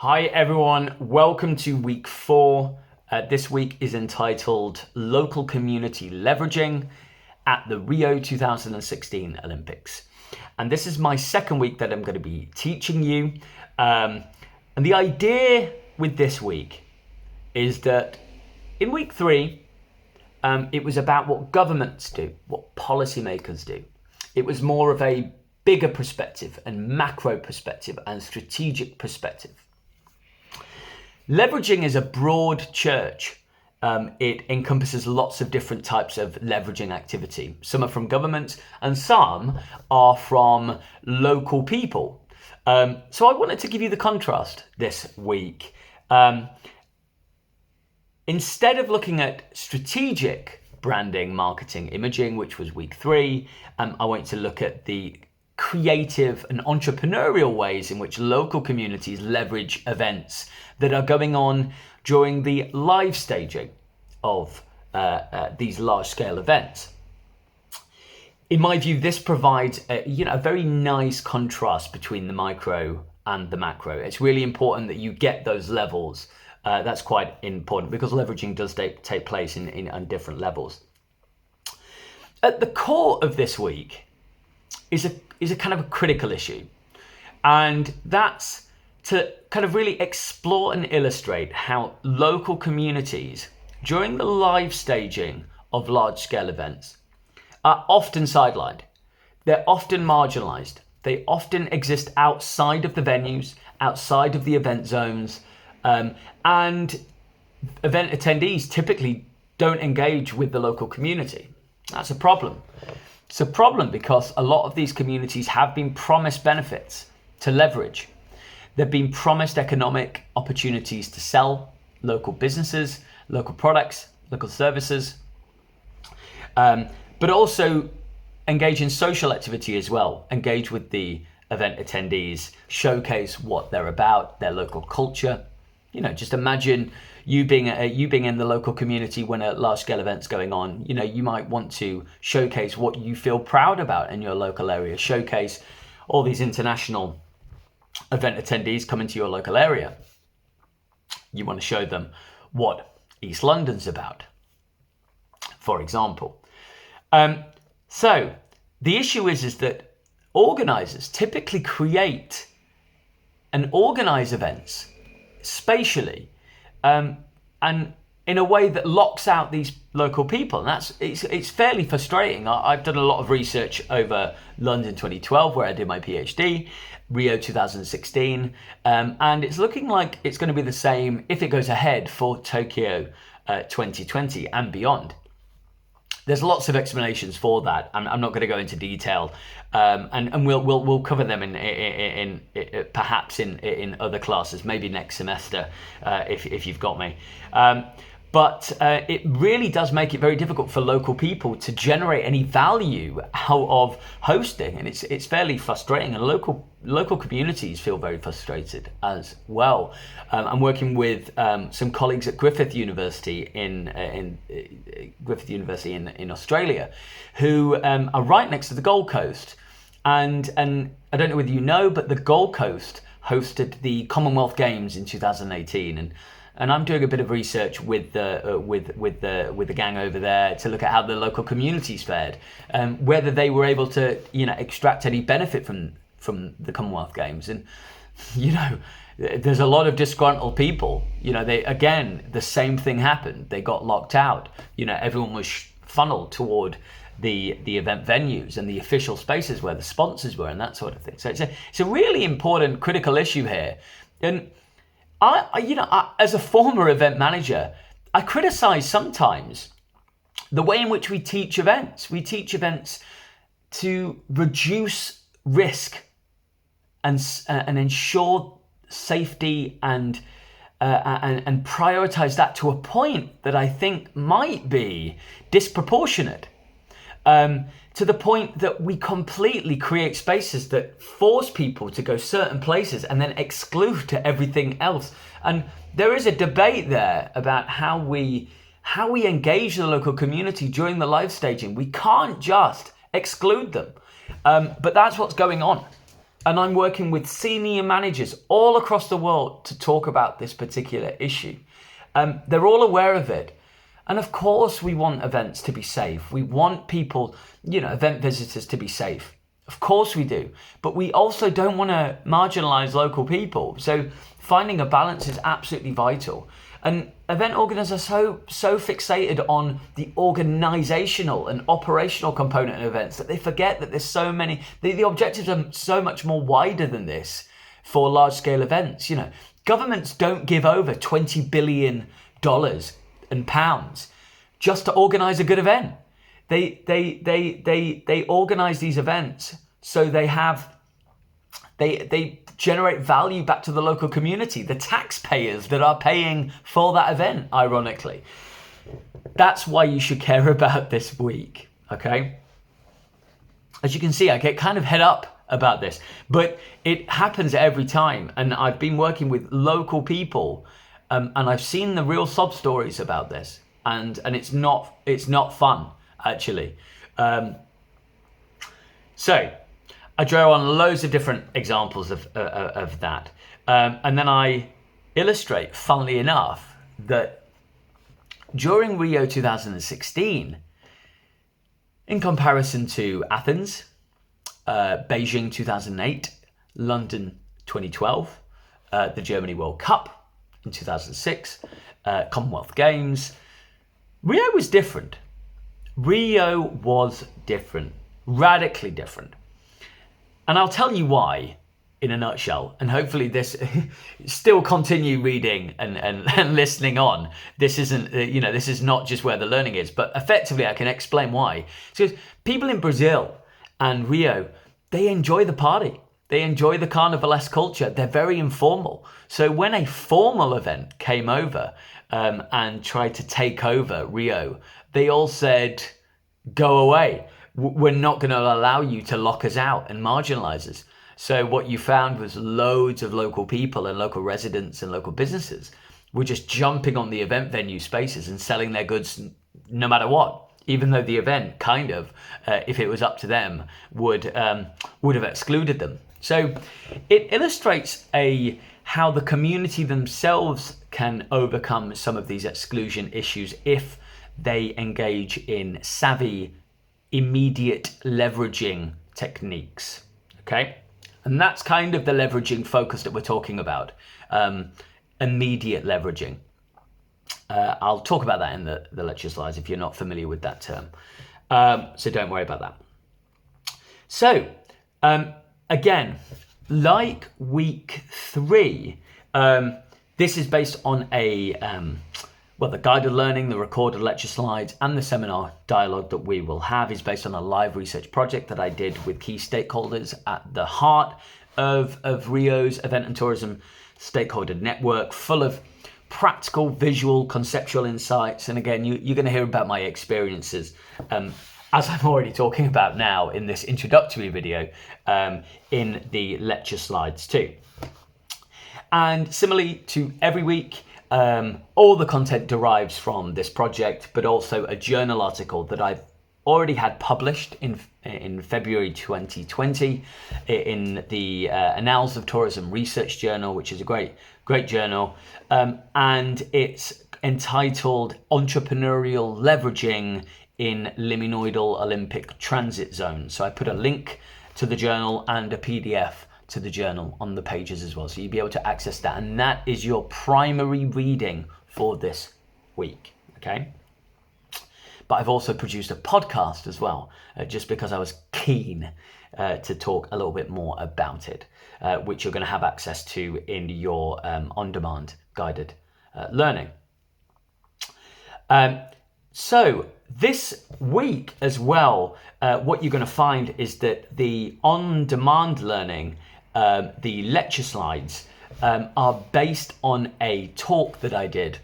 Hi everyone, welcome to week 4. This week is entitled Local Community Leveraging at the Rio 2016 Olympics. And this is my second week that I'm going to be teaching you. And the idea with this week is that in week 3, it was about what governments do, what policymakers do. It was more of a bigger perspective and macro perspective and strategic perspective. Leveraging is a broad church. It encompasses lots of different types of leveraging activity. Some are from governments and some are from local people. So I wanted to give you the contrast this week. Instead of looking at strategic branding, marketing, imaging, which was week 3, I want you to look at the creative and entrepreneurial ways in which local communities leverage events that are going on during the live staging of these large-scale events. In my view, this provides a very nice contrast between the micro and the macro. It's really important that you get those levels. That's quite important because leveraging does take place in different levels. At the core of this week is a kind of a critical issue, and that's to kind of really explore and illustrate how local communities during the live staging of large-scale events are often sidelined. They're often marginalized. They often exist outside of the venues, outside of the event zones, and event attendees typically don't engage with the local community. That's a problem. It's a problem because a lot of these communities have been promised benefits to leverage. They've been promised economic opportunities to sell local businesses, local products, local services, but also engage in social activity as well. Engage with the event attendees, showcase what they're about, their local culture. Just imagine you being in the local community when a large-scale event's going on. You might want to showcase what you feel proud about in your local area. Showcase all these international event attendees coming to your local area. You want to show them what East London's about, for example. So the issue is that organizers typically create and organize events spatially and in a way that locks out these local people. And it's fairly frustrating. I've done a lot of research over London 2012, where I did my PhD, Rio 2016, and it's looking like it's going to be the same if it goes ahead for Tokyo 2020 and beyond. There's lots of explanations for that. I'm not going to go into detail, and we'll cover them in perhaps in other classes, maybe next semester, if you've got me. But it really does make it very difficult for local people to generate any value out of hosting, and it's fairly frustrating. And local communities feel very frustrated as well. I'm working with some colleagues at Griffith University in Australia, who are right next to the Gold Coast, and I don't know whether you know, but the Gold Coast hosted the Commonwealth Games in 2018, and I'm doing a bit of research with the gang over there to look at how the local communities fared, whether they were able to extract any benefit from the Commonwealth Games. And there's a lot of disgruntled people. The same thing happened. They got locked out. Everyone was funneled toward the event venues and the official spaces where the sponsors were and that sort of thing. So it's a really important critical issue here. And I, as a former event manager, I criticize sometimes the way in which we teach events. We teach events to reduce risk and ensure safety and prioritize that to a point that I think might be disproportionate. To the point that we completely create spaces that force people to go certain places and then exclude everything else. And there is a debate there about how we engage the local community during the live staging. We can't just exclude them, but that's what's going on. And I'm working with senior managers all across the world to talk about this particular issue. They're all aware of it. And of course, we want events to be safe. We want people, event visitors to be safe. Of course we do. But we also don't want to marginalize local people. So finding a balance is absolutely vital. And event organizers are so fixated on the organizational and operational component of events that they forget that there's so many, the objectives are so much more wider than this for large scale events. Governments don't give over $20 billion and pounds just to organize a good event. They organize these events so they generate value back to the local community, the taxpayers that are paying for that event, ironically. That's why you should care about this week, okay? As you can see, I get kind of head up about this, but it happens every time. And I've been working with local people and I've seen the real sob stories about this. And it's not fun, actually. So I draw on loads of different examples of that. And then I illustrate, funnily enough, that during Rio 2016, in comparison to Athens, Beijing 2008, London 2012, the Germany World Cup in 2006, Commonwealth Games, Rio was different. Rio was different, radically different. And I'll tell you why in a nutshell, and hopefully this still continue reading and listening on. This isn't, this is not just where the learning is, but effectively I can explain why. So people in Brazil and Rio, they enjoy the party. They enjoy the carnivalesque culture. They're very informal. So when a formal event came over and tried to take over Rio, they all said, go away. We're not going to allow you to lock us out and marginalize us. So what you found was loads of local people and local residents and local businesses were just jumping on the event venue spaces and selling their goods no matter what, even though the event kind of, if it was up to them, would have excluded them. So it illustrates how the community themselves can overcome some of these exclusion issues if they engage in savvy, immediate leveraging techniques, okay? And that's kind of the leveraging focus that we're talking about, immediate leveraging. I'll talk about that in the lecture slides if you're not familiar with that term. So don't worry about that. So, again, like week 3, this is based on the guided learning, the recorded lecture slides, and the seminar dialogue that we will have is based on a live research project that I did with key stakeholders at the heart of Rio's event and tourism stakeholder network, full of practical, visual, conceptual insights. And again, you're going to hear about my experiences, as I'm already talking about now in this introductory video, in the lecture slides too. And similarly to every week, all the content derives from this project, but also a journal article that I've already had published in February 2020 in the Annals of Tourism Research Journal, which is a great journal, and it's entitled Entrepreneurial Leveraging in Liminoidal Olympic Transit Zones. So I put a link to the journal and a PDF to the journal on the pages as well, so you'll be able to access that, and that is your primary reading for this week, okay? But I've also produced a podcast as well, just because I was keen to talk a little bit more about it, which you're going to have access to in your on-demand guided learning. So this week as well, what you're going to find is that the on-demand learning, the lecture slides, are based on a talk that I did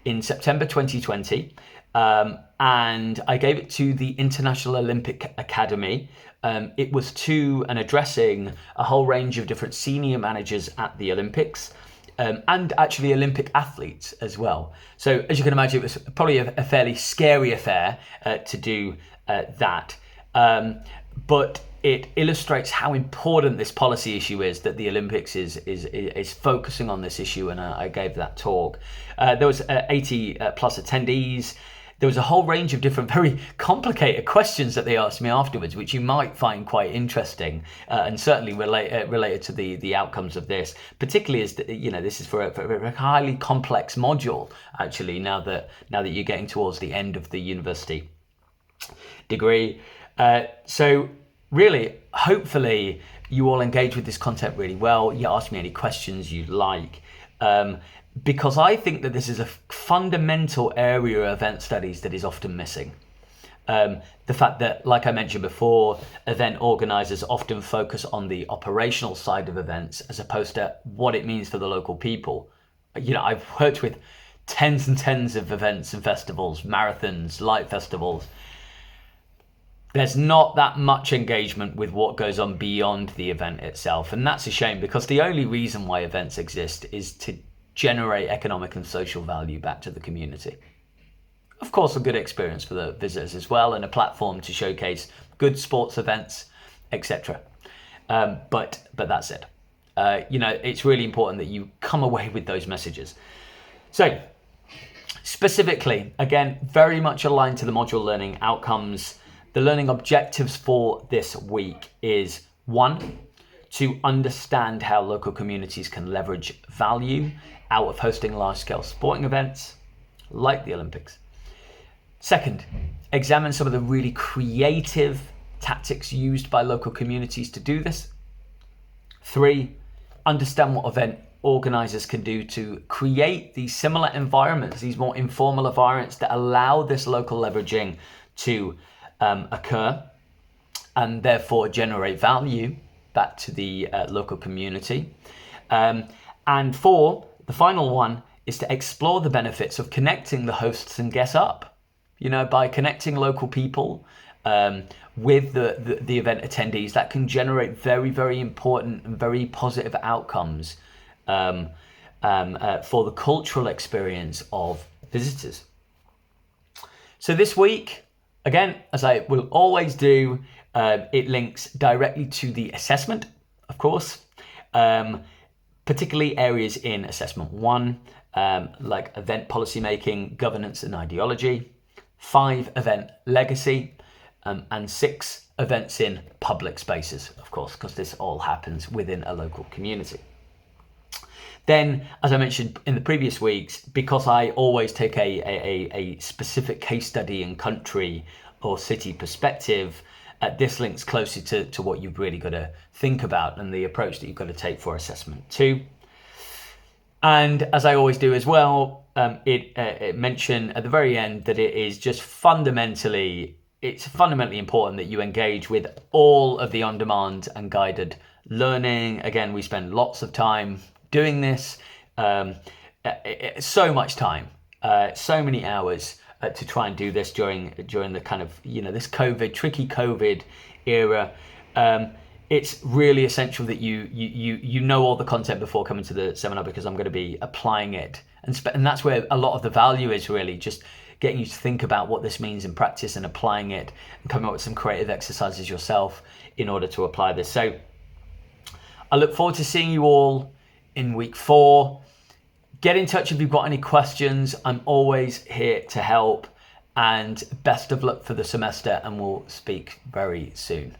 in September 2020, and I gave it to the International Olympic Academy. It was to and addressing a whole range of different senior managers at the Olympics, and actually Olympic athletes as well. So as you can imagine, it was probably a fairly scary affair to do that. but it illustrates how important this policy issue is, that the Olympics is focusing on this issue, and I gave that talk. There was 80 plus attendees. There was a whole range of different, very complicated questions that they asked me afterwards, which you might find quite interesting, and certainly related to the outcomes of this. Particularly as this is for a highly complex module. Actually, now that you're getting towards the end of the university degree, so really, hopefully, you all engage with this content really well. You ask me any questions you'd like. Because I think that this is a fundamental area of event studies that is often missing. The fact that, like I mentioned before, event organizers often focus on the operational side of events as opposed to what it means for the local people. I've worked with tens and tens of events and festivals, marathons, light festivals. There's not that much engagement with what goes on beyond the event itself. And that's a shame, because the only reason why events exist is to generate economic and social value back to the community. Of course, a good experience for the visitors as well, and a platform to showcase good sports events, etc. But that's it. It's really important that you come away with those messages. So specifically, again, very much aligned to the module learning outcomes. The learning objectives for this week is 1, to understand how local communities can leverage value out of hosting large-scale sporting events like the Olympics. 2nd, examine some of the really creative tactics used by local communities to do this. 3, understand what event organizers can do to create these similar environments, these more informal environments that allow this local leveraging to occur and therefore generate value back to the local community. And 4, the final one, is to explore the benefits of connecting the hosts and guests up. By connecting local people with the event attendees, that can generate very, very important and very positive outcomes for the cultural experience of visitors. So this week, again, as I will always do, it links directly to the assessment, of course, particularly areas in assessment 1, like event policymaking, governance and ideology, 5, event legacy, and 6, events in public spaces, of course, because this all happens within a local community. Then, as I mentioned in the previous weeks, because I always take a specific case study and country or city perspective, this links closely to what you've really got to think about and the approach that you've got to take for assessment 2. And as I always do as well, it mentioned at the very end that it's fundamentally important that you engage with all of the on-demand and guided learning. Again, we spend lots of time doing this, so much time, so many hours to try and do this during the kind of, this tricky COVID era. It's really essential that you know all the content before coming to the seminar, because I'm going to be applying it. And that's where a lot of the value is, really just getting you to think about what this means in practice and applying it and coming up with some creative exercises yourself in order to apply this. So I look forward to seeing you all in week 4. Get in touch if you've got any questions. I'm always here to help, and best of luck for the semester, and we'll speak very soon.